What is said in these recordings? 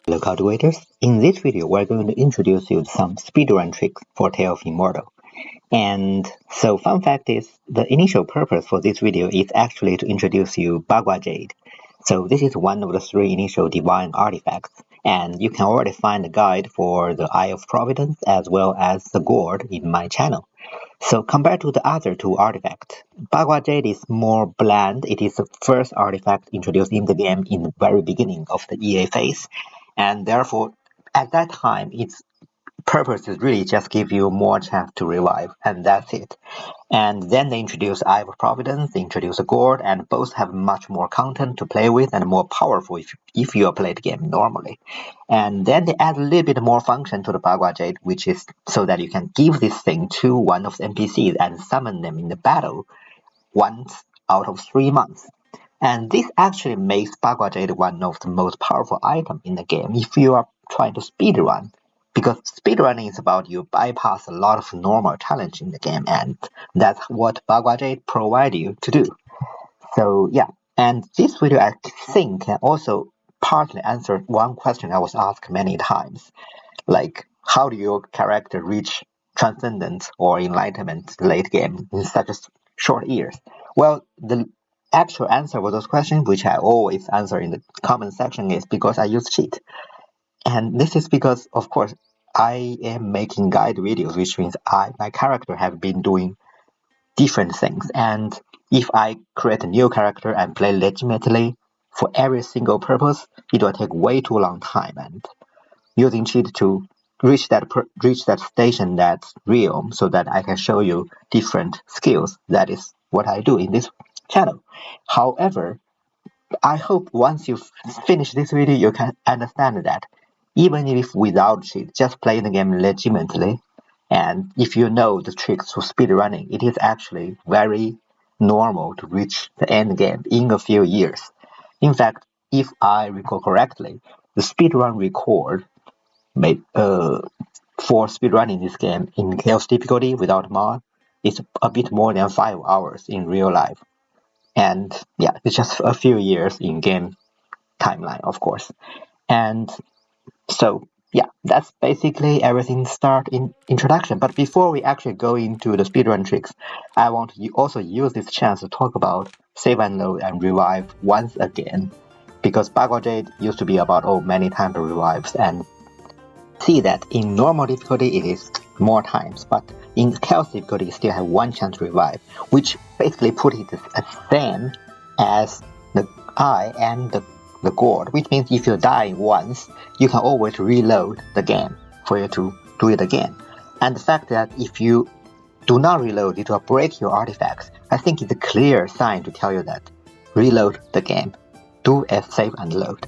Hello cultivators, in this video we're going to introduce you to some speedrun tricks for Tale of Immortal. And so fun fact is, the initial purpose for this video is actually to introduce you Bagua Jade. So this is one of the 3 initial divine artifacts, and you can already find a guide for the Eye of Providence as well as the Gourd in my channel. So compared to the other 2 artifacts, Bagua Jade is more bland. It is the first artifact introduced in the game in the very beginning of the EA phase, and therefore at that time its purpose is really just give you more chance to revive, and that's it. And then they introduce Eye of Providence, they introduce a Gourd, and both have much more content to play with and more powerful if you play the game normally. And then they add a little bit more function to the Bagua Jade, which is so that you can give this thing to one of the NPCs and summon them in the battle once out of 3 months. And this actually makes Bagua Jade one of the most powerful items in the game if you are trying to speedrun. Because speedrunning is about you bypass a lot of normal challenge in the game, and that's what Bagua Jade provides you to do. So yeah, and this video I think can also partly answer one question I was asked many times, like how do your character reach transcendence or enlightenment late game in such a short years? Well, the actual answer for those questions, which I always answer in the comment section, is because I use cheat. And this is because, of course, I am making guide videos, which means my character have been doing different things. And if I create a new character and play legitimately for every single purpose, it will take way too long time. And using cheat to reach that station, that realm, so that I can show you different skills. That is what I do in this channel. However, I hope once you finish this video, you can understand that even if without cheat, just play the game legitimately, and if you know the tricks for speedrunning, it is actually very normal to reach the end game in a few years. In fact, if I recall correctly, the speedrun record made for speedrunning this game in chaos difficulty without mod is a bit more than 5 hours in real life. And yeah, it's just a few years in game timeline, of course. And so yeah, that's basically everything start in introduction. But before we actually go into the speedrun tricks, I want to also use this chance to talk about save and load and revive once again, because Bagua Jade used to be about many times revives, and see that in normal difficulty it is more times, but in chaos difficulty you still have 1 chance to revive, which basically put it as same as the Eye and the Gourd, which means if you die once, you can always reload the game for you to do it again. And the fact that if you do not reload, it will break your artifacts, I think it's a clear sign to tell you that reload the game. Do a save and load.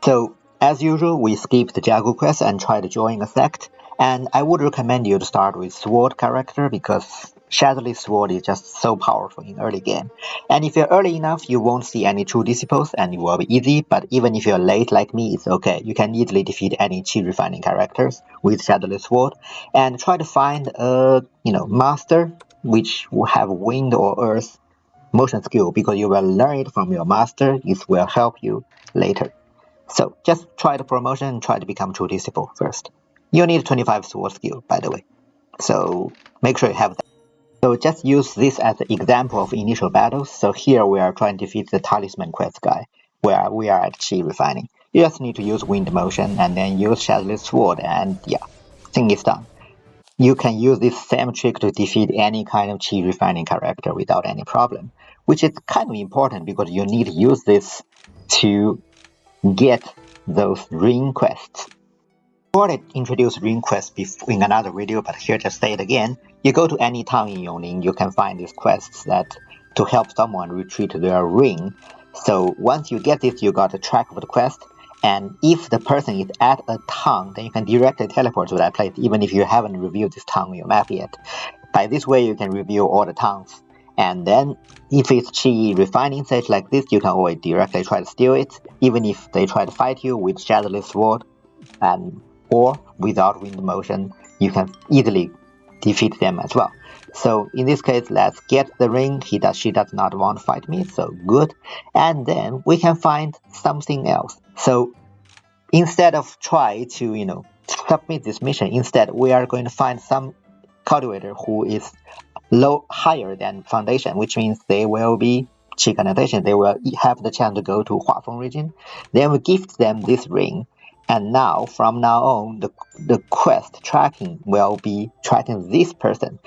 So as usual, we skip the Jagu quest and try to join a sect, and I would recommend you to start with Sword character because Shadowless Sword is just so powerful in early game. And if you're early enough, you won't see any true disciples and it will be easy, but even if you're late like me, it's okay. You can easily defeat any chi refining characters with Shadowless Sword, and try to find a master which will have wind or earth motion skill, because you will learn it from your master. It will help you later. So just try the promotion and try to become true disciple first. You need 25 sword skill, by the way. So make sure you have that. So just use this as an example of initial battles. So here we are trying to defeat the talisman quest guy, where we are at chi refining. You just need to use wind motion and then use shadowless sword, and yeah, thing is done. You can use this same trick to defeat any kind of chi refining character without any problem, which is kind of important because you need to use this to get those ring quests. I already introduced ring quests in another video, but here just say it again. You go to any town in Yong Ning, you can find these quests that to help someone retreat their ring. So once you get this, you got a track of the quest, and if the person is at a town, then you can directly teleport to that place even if you haven't reviewed this town on your map yet. By this way, you can review all the towns. And then if it's chi refining stage like this, you can always directly try to steal it, even if they try to fight you with shadowless sword or without wind motion, you can easily defeat them as well. So in this case, let's get the ring. She does not want to fight me, so good. And then we can find something else. So instead of try to, submit this mission, instead we are going to find some cultivator who is higher than foundation, which means they will be Qi connotation. They will have the chance to go to Hua Feng region. Then we gift them this ring, and now from now on, the quest tracking will be tracking this person.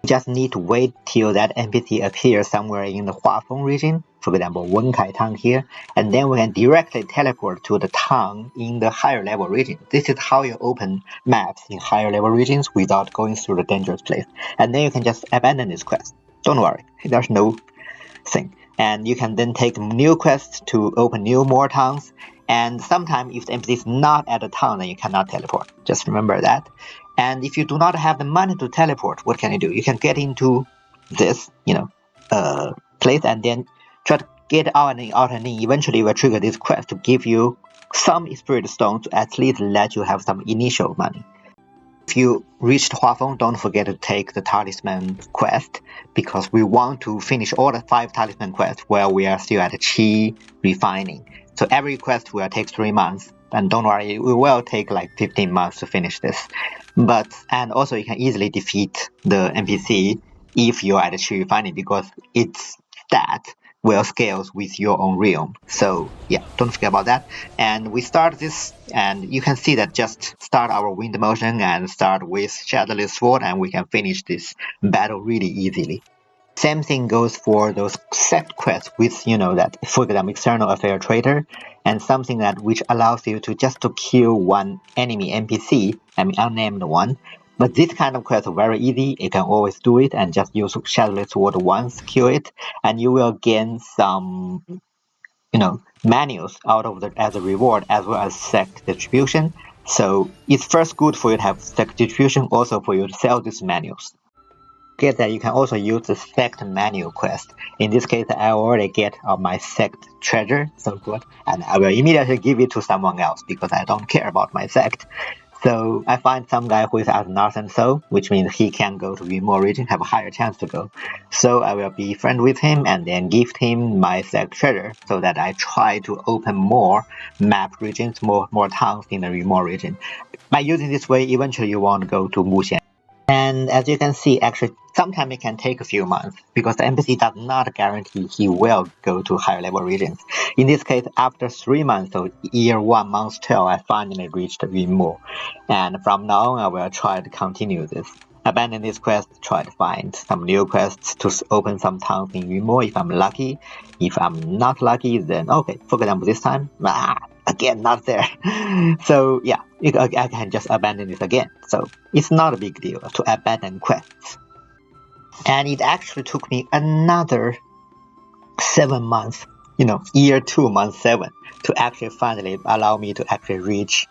We just need to wait till that NPC appears somewhere in the Hua Feng region, for example, Wenkai town here, and then we can directly teleport to the town in the higher level region. This is how you open maps in higher level regions without going through the dangerous place. And then you can just abandon this quest. Don't worry, there's no thing. And you can then take new quests to open more towns. And sometimes if the NPC is not at a town, then you cannot teleport. Just remember that. And if you do not have the money to teleport, what can you do? You can get into this, place and then try to get out and in. Eventually, you will trigger this quest to give you some spirit stones to at least let you have some initial money. If you reached Hua Feng, don't forget to take the talisman quest, because we want to finish all the 5 talisman quests while we are still at Qi refining. So every quest will take 3 months, and don't worry, it will take like 15 months to finish this. And also you can easily defeat the NPC if you're at Qi refining, because its stat will scale with your own realm. So yeah, don't forget about that. And we start this, and you can see that just start our wind motion and start with Shadowless Sword, and we can finish this battle really easily. Same thing goes for those sect quests with, that, for example, external affair traitor, and something that which allows you to just to kill one enemy NPC, unnamed one. But this kind of quest is very easy. You can always do it and just use Shadowless Sword once, kill it, and you will gain some, manuals out of that as a reward, as well as sect distribution. So it's first good for you to have sect distribution, also for you to sell these manuals. Get that you can also use the sect manual quest. In this case, I already get my sect treasure, so good, and I will immediately give it to someone else because I don't care about my sect. So I find some guy who is at Nascent soul, which means he can go to Immortal region, have a higher chance to go. So I will be friend with him and then gift him my sect treasure, so that I try to open more map regions, more towns in the Immortal region. By using this way, eventually you want to go to Muxian. And as you can see, actually, sometimes it can take a few months, because the NPC does not guarantee he will go to higher level regions. In this case, after 3 months, so year 1, month 12, I finally reached Yunmo. And from now on, I will try to continue this. Abandon this quest, try to find some new quests to open some towns in Yunmo if I'm lucky. If I'm not lucky, then okay, for example, this time, again, not there. So yeah, I can just abandon this again. So it's not a big deal to abandon quests. And it actually took me another 7 months, year 2, month 7, to actually finally allow me to actually reach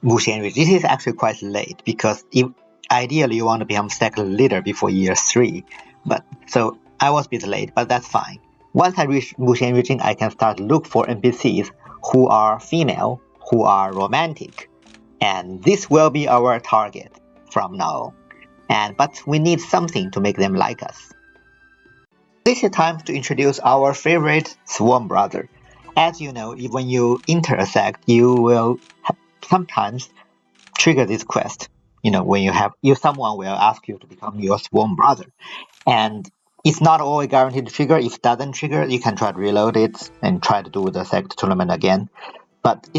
Muxian region. This is actually quite late, because if ideally you want to become sect leader before year 3. But so I was a bit late, but that's fine. Once I reach Muxian region, I can start look for NPCs who are female, who are romantic, and this will be our target from now on. But we need something to make them like us. This is time to introduce our favorite swarm brother. As you know, when you enter a sect, you will sometimes trigger this quest. When someone will ask you to become your swarm brother, and it's not always guaranteed to trigger. If it doesn't trigger, you can try to reload it and try to do the sect tournament again. But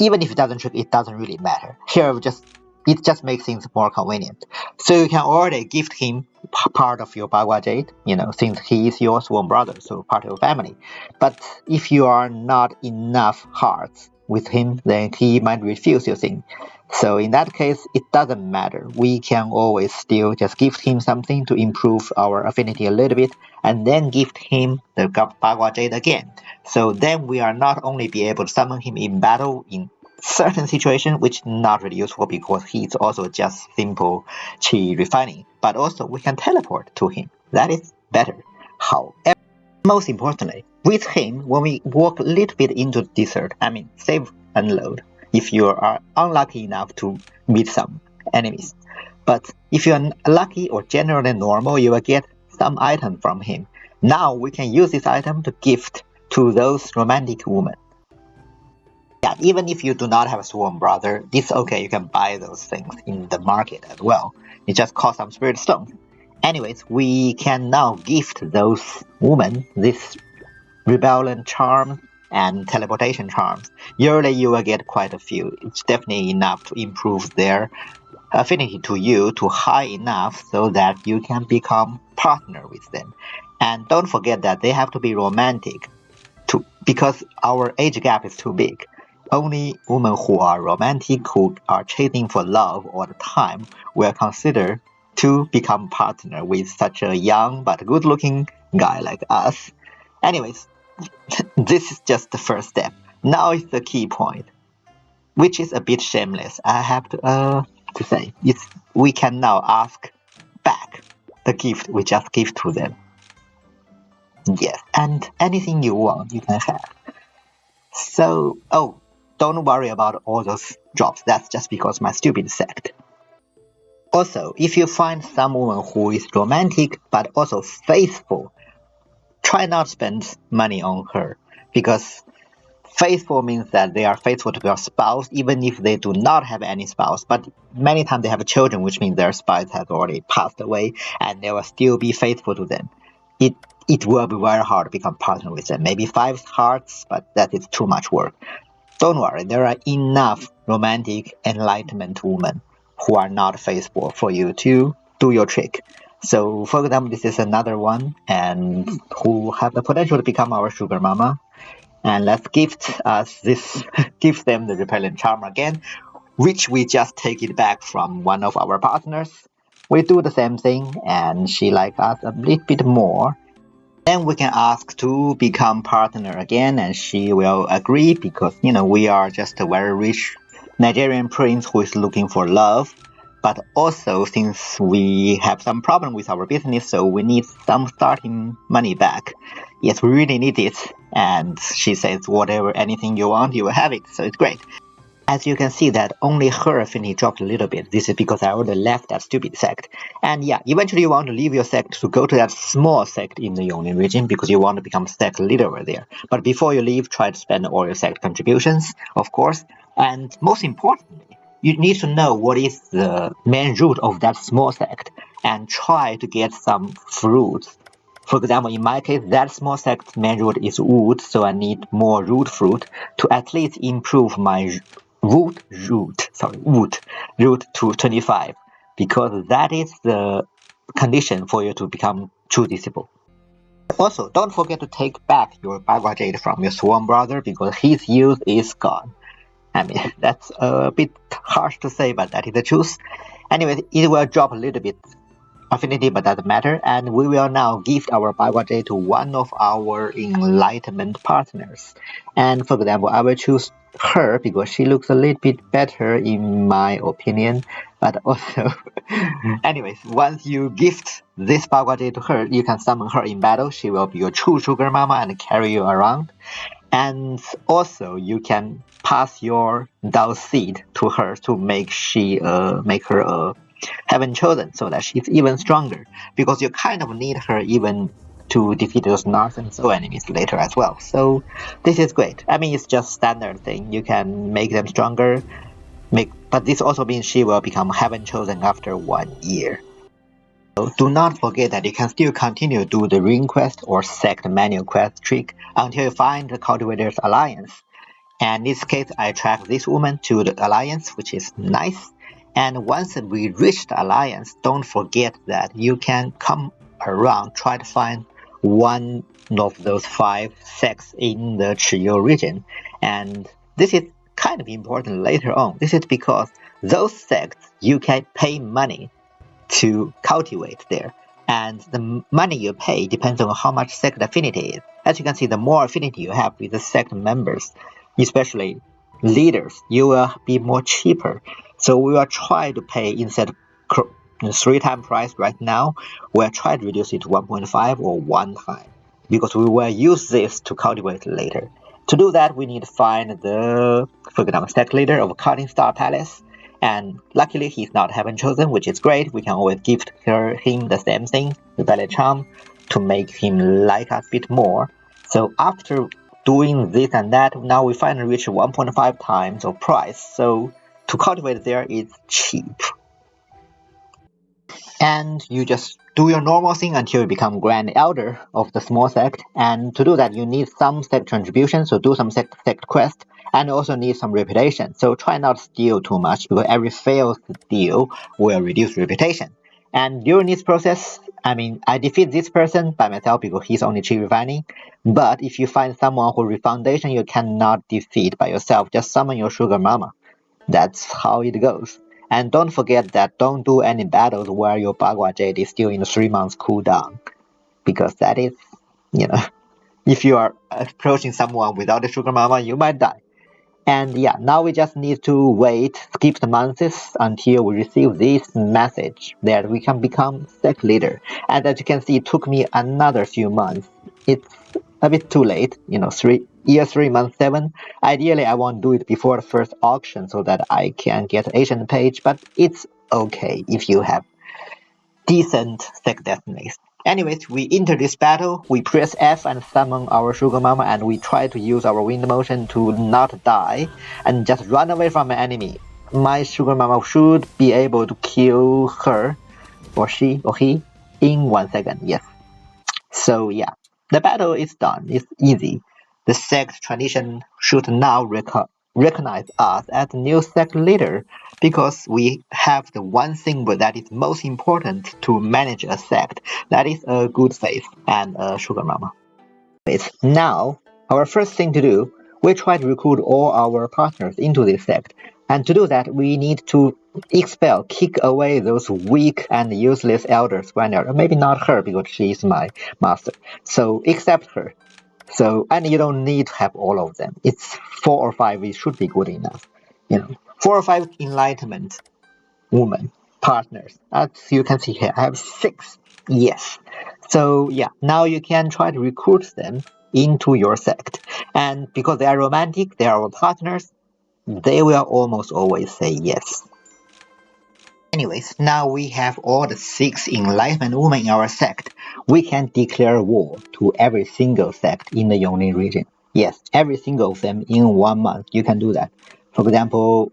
even if it doesn't trigger, it doesn't really matter. Here, it just makes things more convenient. So you can already gift him part of your Bagua Jade, since he is your swarm brother, so part of your family. But if you are not enough hearts with him, then he might refuse your thing. So in that case, it doesn't matter. We can always still just gift him something to improve our affinity a little bit, and then gift him the Bagua Jade again. So then we are not only be able to summon him in battle in certain situation, which is not really useful because he's also just simple Qi refining, but also we can teleport to him. That is better. However, most importantly, with him, when we walk a little bit into the desert, save and load, if you are unlucky enough to meet some enemies. But if you are lucky or generally normal, you will get some item from him. Now we can use this item to gift to those romantic women. Yeah, even if you do not have a swarm brother, it's okay. You can buy those things in the market as well. It just costs some spirit stones. Anyways, we can now gift those women this rebellion charm and teleportation charms. Yearly, you will get quite a few. It's definitely enough to improve their affinity to you to high enough so that you can become partner with them. And don't forget that they have to be romantic because our age gap is too big. Only women who are romantic, who are chasing for love all the time, will consider to become partner with such a young but good-looking guy like us. Anyways, this is just the first step. Now is the key point, which is a bit shameless. I have to say, we can now ask back the gift we just give to them. Yes, and anything you want, you can have. So, don't worry about all those drops. That's just because my stupid sect. Also, if you find someone who is romantic but also faithful, try not to spend money on her, because faithful means that they are faithful to their spouse even if they do not have any spouse, but many times they have children, which means their spouse has already passed away and they will still be faithful to them. It will be very hard to become partner with them. Maybe 5 hearts, but that is too much work. Don't worry, there are enough romantic enlightenment women who are not faithful for you to do your trick. So, for example, this is another one, and who have the potential to become our sugar mama. And let's gift them the repellent charm again, which we just take it back from one of our partners. We do the same thing, and she likes us a little bit more. Then we can ask to become partner again, and she will agree because, we are just a very rich Nigerian prince who is looking for love. But also, since we have some problem with our business, so we need some starting money back. Yes, we really need it. And she says, whatever, anything you want, you will have it. So it's great. As you can see that only her affinity dropped a little bit. This is because I already left that stupid sect. And yeah, eventually you want to leave your sect to go to that small sect in the Yong Ning region because you want to become sect leader over there. But before you leave, try to spend all your sect contributions, of course. And most importantly, you need to know what is the main root of that small sect and try to get some fruits. For example, in my case, that small sect main root is wood, so I need more root fruit to at least improve my root to 25, because that is the condition for you to become true disciple. Also, don't forget to take back your Bagua Jade from your swarm brother because his use is gone. I mean, that's a bit harsh to say, but that is the truth. Anyway, it will drop a little bit affinity, but doesn't matter. And we will now gift our Bagua Jade to one of our enlightenment partners. And for example, I will choose her because she looks a little bit better in my opinion. But also, anyways, once you gift this Bagua Jade to her, you can summon her in battle. She will be your true sugar mama and carry you around. And also, you can pass your Dao seed to her to make her a heaven chosen, so that she's even stronger. Because you kind of need her even to defeat those Nascent enemies later as well. So this is great. I mean, it's just standard thing. You can make them stronger. But this also means she will become heaven chosen after 1 year. So do not forget that you can still continue to do the ring quest or sect manual quest trick until you find the cultivator's alliance. And in this case, I track this woman to the alliance, which is nice. And once we reach the alliance, don't forget that you can come around, try to find one of those 5 sects in the Chiyu region. And this is kind of important later on. This is because those sects you can pay money to cultivate there. And the money you pay depends on how much sect affinity is. As you can see, the more affinity you have with the sect members, especially leaders, you will be more cheaper. So we will try to pay instead of 3 times price right now, we'll try to reduce it to 1.5 or 1 time, because we will use this to cultivate later. To do that, we need to find the, for example, sect leader of Cutting Star Palace. And luckily, he's not heaven chosen, which is great. We can always gift him the same thing, the ballet charm, to make him like us a bit more. So after doing this and that. Now we finally reach 1.5 times of price. So to cultivate there is cheap. And you just do your normal thing until you become Grand Elder of the small sect. And to do that, you need some sect contribution, so do some sect quest, and also need some reputation. So try not to steal too much, because every failed steal will reduce reputation. And during this process, I defeat this person by myself because he's only cheap refining. But if you find someone who foundation, you cannot defeat by yourself. Just summon your sugar mama. That's how it goes. And don't forget that don't do any battles where your Bagua Jade is still in the 3 months cooldown. Because that is, if you are approaching someone without a sugar mama, you might die. And yeah, now we just need to wait, skip the months until we receive this message that we can become sect leader. And as you can see, it took me another few months. It's a bit too late, 3 months 7. Ideally, I want to do it before the first auction so that I can get Asian page, but it's okay if you have decent sect destinies. Anyways, we enter this battle, we press F and summon our sugar mama, and we try to use our wind motion to not die and just run away from an enemy. My sugar mama should be able to kill her, or she, or he, in 1 second, yes. So yeah, the battle is done, it's easy. The sect tradition should now recognize us as the new sect leader, because we have the one thing that is most important to manage a sect, that is a good faith and a sugar mama. Now, our first thing to do, we try to recruit all our partners into this sect. And to do that, we need to expel, kick away those weak and useless elders. Maybe not her, because she is my master. So accept her. And you don't need to have all of them. It's 4 or 5, it should be good enough. 4 or 5 enlightenment women partners. As you can see here, I have 6. Yes. So yeah, now you can try to recruit them into your sect. And because they are romantic, they are our partners, they will almost always say yes. Anyways, now we have all the 6 enlightenment women in our sect. We can declare war to every single sect in the Yong Ning region. Yes, every single of them in 1 month. You can do that. For example,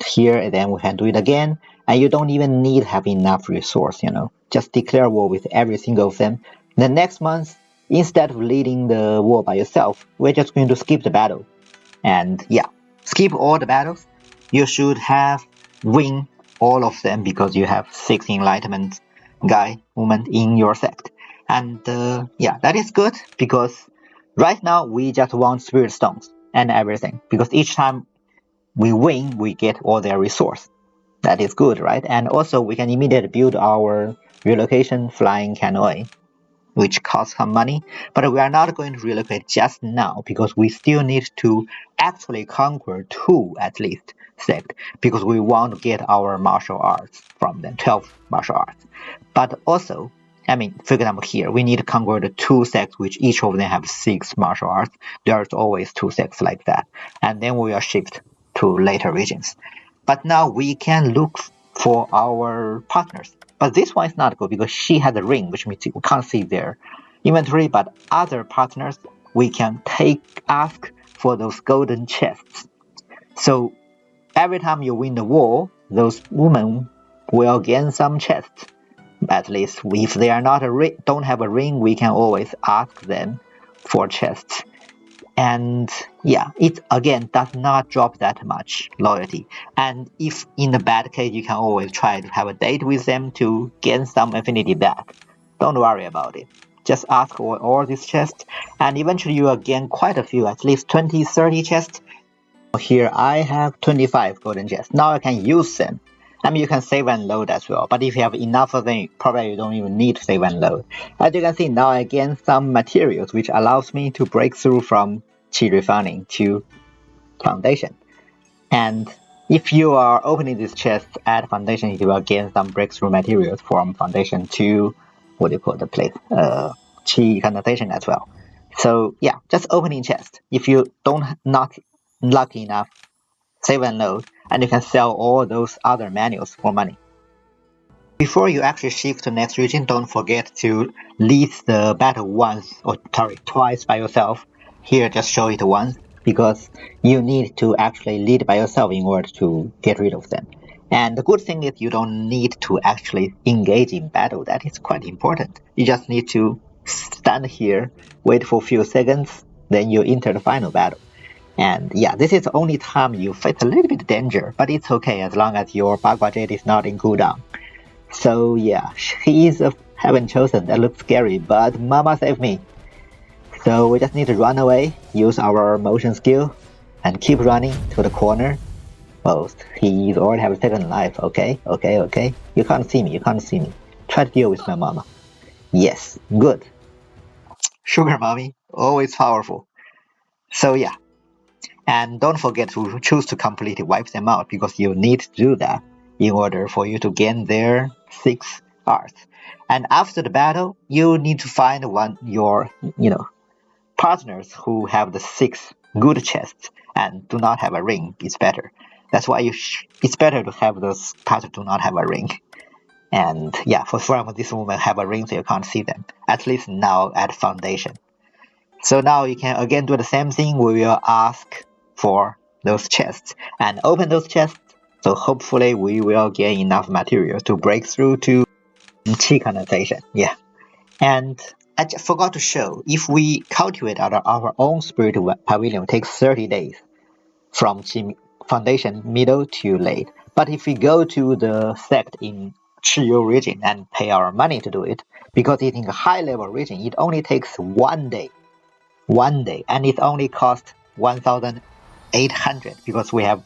here, and then we can do it again. And you don't even need to have enough resource, Just declare war with every single of them. The next month, instead of leading the war by yourself, we're just going to skip the battle. And yeah, skip all the battles. You should have win all of them because you have 6 enlightenment woman in your sect. And yeah, that is good because right now we just want spirit stones and everything, because each time we win, we get all their resource. That is good, right? And also we can immediately build our relocation flying canoe, which costs some money, but we are not going to relocate just now because we still need to actually conquer 2 at least sect, because we want to get our martial arts from them, 12 martial arts. But also, for example, here we need to conquer the 2 sects which each of them have 6 martial arts. There's always 2 sects like that, and then we will shift to later regions. But now we can look for our partners. But this one is not good because she has a ring, which means we can't see their inventory. But other partners, we can ask for those golden chests. So every time you win the war, those women will gain some chests. At least if they are not don't have a ring, we can always ask them for chests. And yeah, it again does not drop that much loyalty. And if in the bad case, you can always try to have a date with them to gain some affinity back. Don't worry about it. Just ask for all these chests, and eventually you will gain quite a few, at least 20, 30 chests. Here I have 25 golden chests. Now I can use them. You can save and load as well, but if you have enough of them, probably you don't even need to save and load. As you can see, now I gain some materials, which allows me to break through from chi refining to foundation. And if you are opening this chest at foundation, you will gain some breakthrough materials from foundation to, what do you call the place? Chi condensation as well. So yeah, just opening chest. If you not lucky enough, save and load, and you can sell all those other manuals for money. Before you actually shift to the next region, don't forget to lead the battle twice by yourself. here just show it once, because you need to actually lead by yourself in order to get rid of them. And the good thing is you don't need to actually engage in battle. That is quite important. You just need to stand here, wait for a few seconds, then you enter the final battle. And yeah, this is the only time you face a little bit of danger, but it's okay as long as your Bagua Jade is not in cooldown. So yeah, he is a heaven chosen. That looks scary, but mama save me. So we just need to run away, use our motion skill, and keep running to the corner. Well, he already have a second life. Okay. You can't see me. Try to deal with my mama. Yes, good. Sugar mommy, always powerful. So yeah. And don't forget to choose to completely wipe them out, because you need to do that in order for you to gain their 6 arts. And after the battle, you need to find your partners who have the 6 good chests and do not have a ring. It's better. That's why it's better to have those partners do not have a ring. And yeah, for some, this woman have a ring, so you can't see them. At least now at foundation. So now you can again do the same thing. We will ask for those chests and open those chests. So hopefully we will gain enough material to break through to chi condensation. Yeah. And I just forgot to show, if we cultivate our own spirit pavilion, it takes 30 days from foundation middle to late. But if we go to the sect in Chiyu region and pay our money to do it, because it's in a high level region, it only takes 1 day. 1 day, and it only costs 1,800 because we have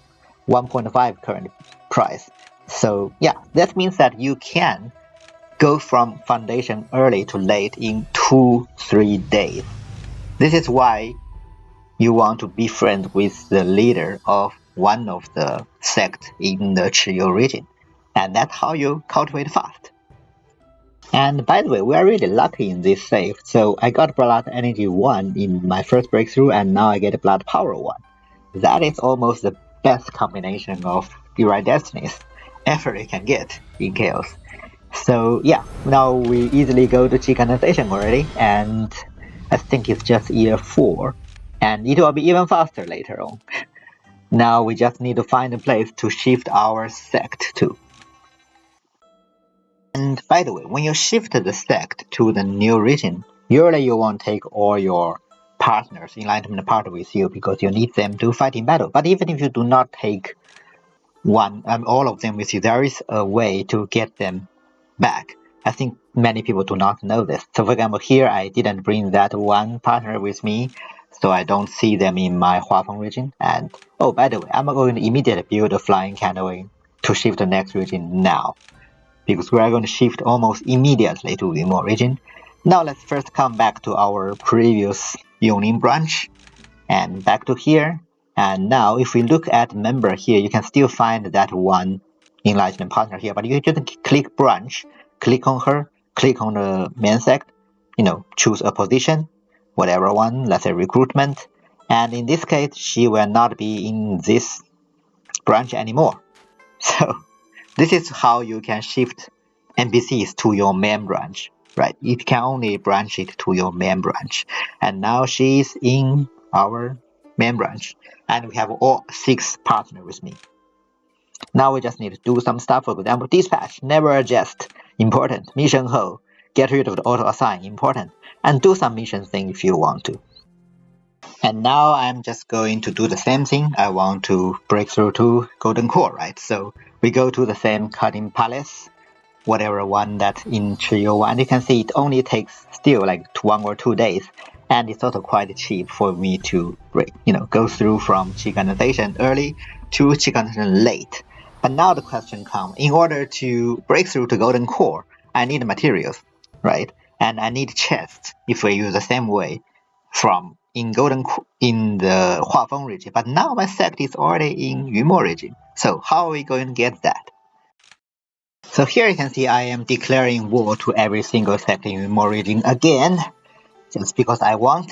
1.5 current price. So yeah, that means that you can go from foundation early to late in 2-3 days. This is why you want to be friends with the leader of one of the sects in the Chiyu region, and that's how you cultivate fast. And by the way, we are really lucky in this save. So I got Blood Energy 1 in my first breakthrough, and now I get Blood Power 1. That is almost the best combination of Divine Destinies ever you can get in Chaos. So yeah, now we easily go to Chi Condensation already, and I think it's just year 4, and it will be even faster later on. Now we just need to find a place to shift our sect to. And by the way, when you shift the sect to the new region, usually you won't take all your partners, enlightenment partner with you, because you need them to fight in battle. But even if you do not take all of them with you, there is a way to get them back. I think many people do not know this. So for example, here I didn't bring that one partner with me, so I don't see them in my Hua Feng region. And oh, by the way, I'm going to immediately build a flying canoe to shift the next region now, because we are going to shift almost immediately to Immortal region. Now let's first come back to our previous Yong Ning branch, and back to here. And now if we look at member here, you can still find that one enlightenment partner here, but you just click branch, click on her, click on the main sect, choose a position, whatever one, let's say recruitment. And in this case, she will not be in this branch anymore. So this is how you can shift NPCs to your main branch, right? You can only branch it to your main branch. And now she's in our main branch, and we have all 6 partners with me. Now we just need to do some stuff. For example, dispatch, never adjust, important. Mission hold, get rid of the auto assign, important. And do some mission thing if you want to. And now I'm just going to do the same thing. I want to break through to Golden Core, right? So we go to the same cutting palace, whatever one that in Chiyu 1. You can see it only takes still like 1 or 2 days. And it's also quite cheap for me to go through from Chi Condensation early to Chi Condensation late. But now the question comes, in order to break through to Golden Core, I need materials, right? And I need chests if we use the same way from in the Hua Feng region. But now my sect is already in Yunmo region. So how are we going to get that? So here you can see I am declaring war to every single sect in Yunmo region again, just because I want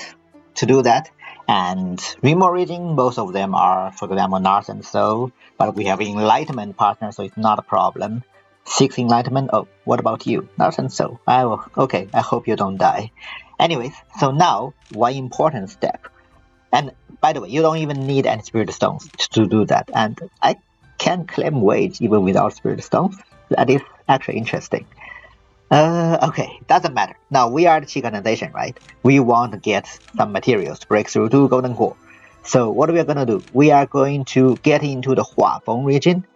to do that. And Yunmo region, both of them are, for example, Nascent, so, but we have enlightenment partner, so it's not a problem. 6 enlightenment. Oh, what about you? Nascent, so okay, I hope you don't die. Anyways, so now one important step. And by the way, you don't even need any spirit stones to do that. And I can claim wage even without spirit stones. That is actually interesting. Okay, doesn't matter. Now we are the Qi condensation, right? We want to get some materials to break through to golden core. So what we are going to do? We are going to get into the Hua Feng region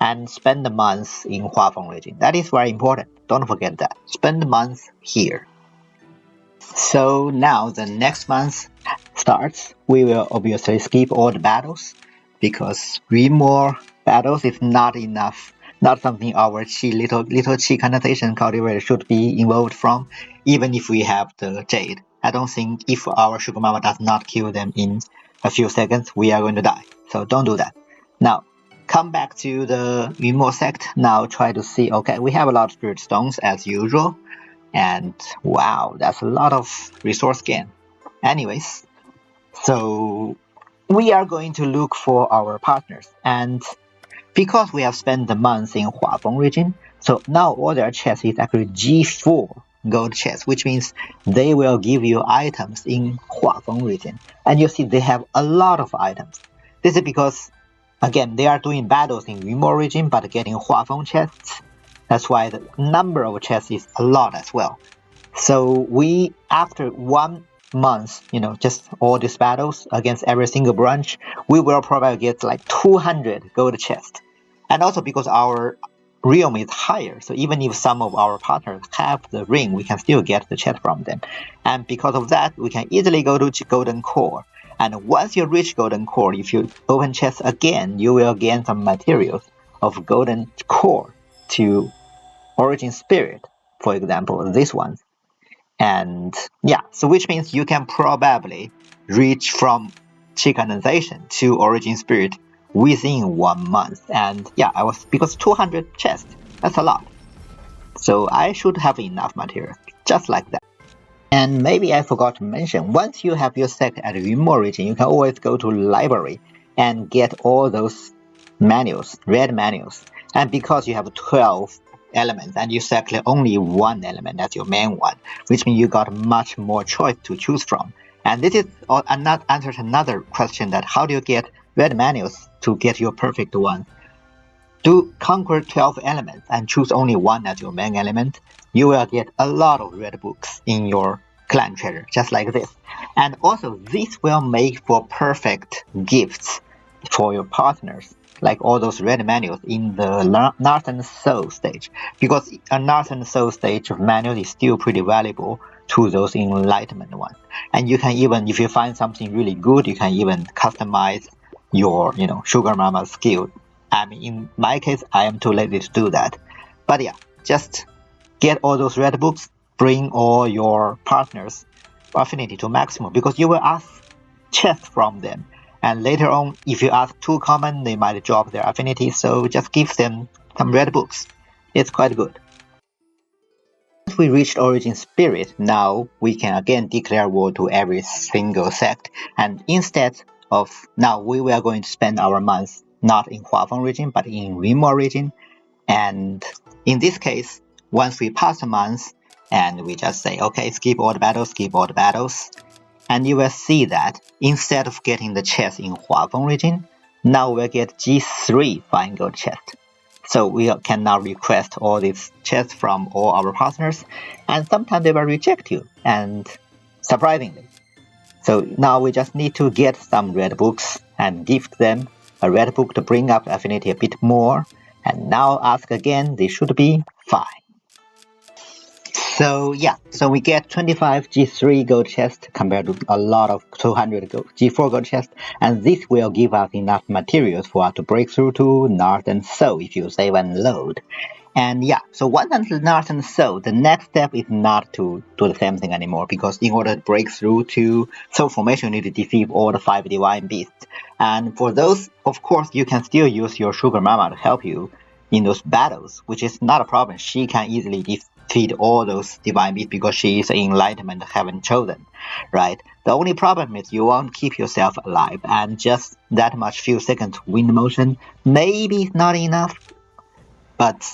and spend the month in Hua Feng region. That is very important. Don't forget that. Spend the month here. So now the next month starts. We will obviously skip all the battles because 3 more battles is not enough. Not something our little Qi condensation cultivator should be involved from, even if we have the Jade. I don't think if our Sugar Mama does not kill them in a few seconds, we are going to die. So don't do that. Now, come back to the Immortal sect. Now try to see, okay, we have a lot of spirit stones as usual. And wow, that's a lot of resource gain. Anyways, so we are going to look for our partners. And because we have spent the month in Hua Feng region, so now all their chest is actually G4 gold chest, which means they will give you items in Hua Feng region. And you see they have a lot of items. This is because, again, they are doing battles in Immortal region but getting Hua Feng chests. That's why the number of chests is a lot as well. So we, after 1 month, just all these battles against every single branch, we will probably get like 200 gold chests. And also because our realm is higher, so even if some of our partners have the ring, we can still get the chest from them. And because of that, we can easily go to golden core. And once you reach golden core, if you open chest again, you will gain some materials of golden core to origin spirit, for example, this one. And yeah, so which means you can probably reach from Qi condensation to origin spirit within 1 month. And yeah, because 200 chests, that's a lot. So I should have enough material, just like that. And maybe I forgot to mention, once you have your sect at Immortal region, you can always go to library and get all those manuals, red manuals. And because you have 12 elements and you select only 1 element, that's your main one, which means you got much more choice to choose from. And this is answers another question, that how do you get red manuals to get your perfect one? To conquer 12 elements and choose only 1 as your main element, you will get a lot of red books in your clan treasure, just like this. And also, this will make for perfect gifts for your partners, like all those red manuals in the Nascent Soul stage, because a Nascent Soul stage of manual is still pretty valuable to those Enlightenment ones. And you can even, if you find something really good, you can even customize your, Sugar Mama skill. I mean, in my case, I am too lazy to do that. But yeah, just get all those red books, bring all your partners' affinity to maximum, because you will ask chests from them. And later on, if you ask too common, they might drop their affinity, so just give them some red books. It's quite good. Once we reached Origin Spirit, now we can again declare war to every single sect. And instead of, now we are going to spend our month not in Hua Feng region, but in Immortal region. And in this case, once we pass a month, and we just say, okay, skip all the battles, and you will see that instead of getting the chest in Hua Feng region, now we'll get G3 fine gold chest. So we can now request all these chests from all our partners, and sometimes they will reject you, and surprisingly. So now we just need to get some red books and gift them a red book to bring up affinity a bit more, and now ask again, they should be fine. So yeah, so we get 25 G3 gold chest compared to a lot of 200 G4 gold chest, and this will give us enough materials for us to break through to Nascent Soul if you save and load. And yeah, so once until Nascent Soul, the next step is not to do the same thing anymore, because in order to break through to Soul Formation, you need to defeat all the 5 Divine Beasts. And for those, of course, you can still use your Sugar Mama to help you in those battles, which is not a problem. She can easily defeat all those divine beasts because she is enlightenment heaven chosen, right? The only problem is you won't keep yourself alive, and just that much few seconds wind motion maybe is not enough. But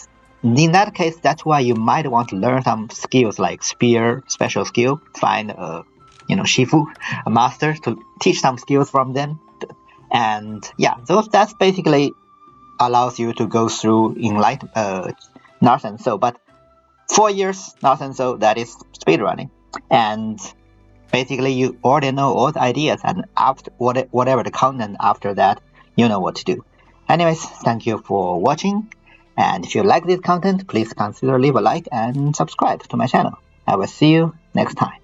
in that case, that's why you might want to learn some skills like spear, special skill, find a Shifu, a master, to teach some skills from them. And yeah, that's basically allows you to go through Nascent. So, but 4 years Nascent, so that is speedrunning. And basically you already know all the ideas, and after whatever the content after that, you know what to do. Anyways, thank you for watching, and if you like this content, please consider leave a like and subscribe to my channel. I will see you next time.